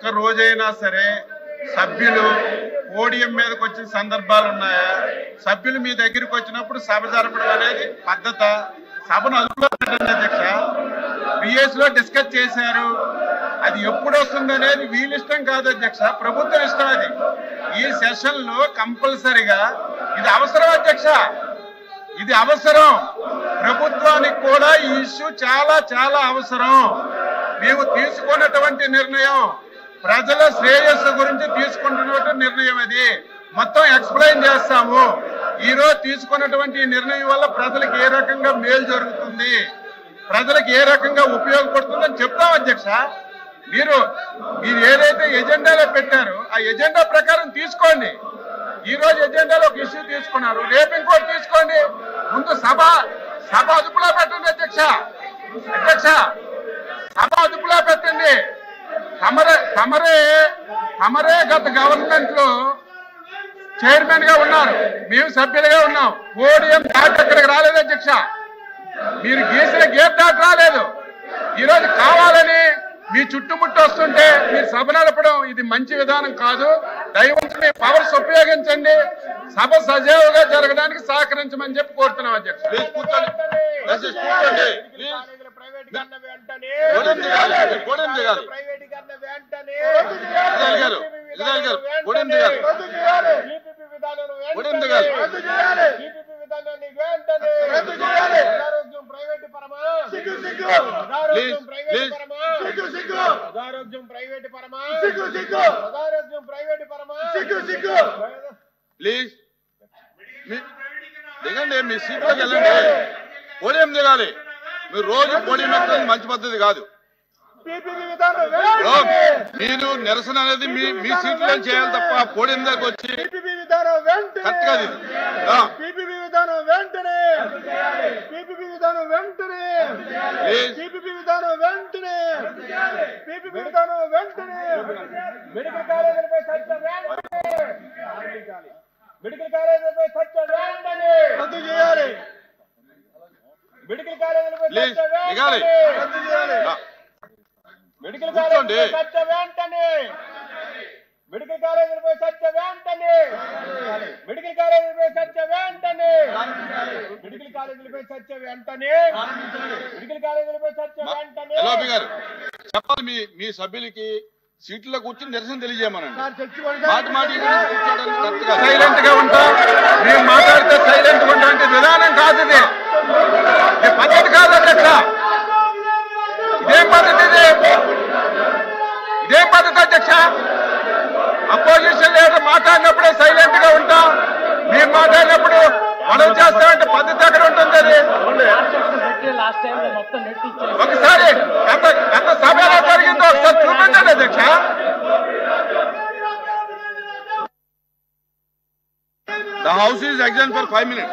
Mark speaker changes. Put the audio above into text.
Speaker 1: ఒక్క రోజైనా సరే సభ్యులు పోడియం మీదకి వచ్చిన సందర్భాలు ఉన్నాయా? సభ్యులు మీ దగ్గరికి వచ్చినప్పుడు సభ జరపడం అనేది పద్ధత. సభను అదుపులో పెట్టండి అధ్యక్ష. బిఎస్ లో డిస్కస్ చేశారు, అది ఎప్పుడు వస్తుంది అనేది వీళ్ళ ఇష్టం కాదు అధ్యక్ష, ప్రభుత్వం ఇష్టం. అది ఈ సెషన్ లో కంపల్సరిగా ఇది అవసరం అధ్యక్ష, ఇది అవసరం. ప్రభుత్వానికి కూడా ఈ ఇష్యూ చాలా చాలా అవసరం. మేము తీసుకున్నటువంటి నిర్ణయం ప్రజల శ్రేయస్సు గురించి తీసుకుంటున్నటువంటి నిర్ణయం. అది మొత్తం ఎక్స్ప్లెయిన్ చేస్తాము. ఈ రోజు తీసుకున్నటువంటి నిర్ణయం వల్ల ప్రజలకు ఏ రకంగా మేలు జరుగుతుంది, ప్రజలకు ఏ రకంగా ఉపయోగపడుతుందని చెప్తాం అధ్యక్ష. మీరు ఏదైతే ఎజెండాలో పెట్టారో ఆ ఎజెండా ప్రకారం తీసుకోండి. ఈ రోజు ఎజెండాలో ఒక ఇష్యూ తీసుకున్నారు, రేపు ఇంకోటి తీసుకోండి. ముందు సభ అదుపులో పెట్టండి అధ్యక్ష. సభ అదుపులో పెట్టండి. తమరే గత గవర్నమెంట్ లో చైర్మన్ గా ఉన్నారు, మేము సభ్యులుగా ఉన్నాం. పోడియం దాటి అక్కడికి రాలేదు అధ్యక్ష, మీరు గీసిన గేట్ దాటి రాలేదు. ఈరోజు కావాలని మీ చుట్టుముట్టు వస్తుంటే మీరు సభ నడపడం ఇది మంచి విధానం కాదు. దయవంతు మీ పవర్స్ ఉపయోగించండి, సభ సజావుగా జరగడానికి సహకరించమని చెప్పి కోరుతున్నాం అధ్యక్ష.
Speaker 2: ప్లీజ్ దిగండి, మీ సీట్లోకి వెళ్ళండి. పోడియం దిగాలి. మీరు రోజు పోడియం ఎక్కడం మంచి పద్ధతి కాదు. మీరు నిరసన అనేది మీ సీట్లో చేయాలి తప్ప పోడియం దగ్గర వచ్చి కరెక్ట్ కాదు.
Speaker 3: మెడికల్ కాలేజీలపై చర్చ వెంటనే రద్దు చేయాలి. మెడికల్ కాలేజీలపై చర్చ వెంటనే మెడికల్ కాలేజీలపై చర్చ వెంటనే మెడికల్ కాలేజీలపై చర్చ వెంటనే మెడికల్ కాలేజీలపై చర్చ వెంటనే మెడికల్ కాలేజీలపై చర్చ వెంటనే మెడికల్ కాలేజీలపై చర్చ వెంటనే.
Speaker 2: చెప్పాలి మీ సభ్యులకి సీట్లో కూర్చొని నిరసన తెలియజేయమనండి.
Speaker 1: సైలెంట్ గా ఉంటాం, మేము మాట్లాడితే సైలెంట్ గా ఉంటాం విధానం కాదు. ఇది పద్ధతి కాదు అధ్యక్ష. ఇదేం పద్ధతి? ఇదేం పద్ధతి అధ్యక్ష? అపోజిషన్ లీడర్ మాట్లాడినప్పుడే సైలెంట్ గా ఉంటాం, మేము మాట్లాడినప్పుడు మనం చేస్తామంటే పద్ధతి ఎక్కడ ఉంటుంది? అది ఒకసారి గత సభ ఎలా జరిగిందో ఒకసారి చూపించండి అధ్యక్ష.
Speaker 2: The house is adjourned for 5 minutes.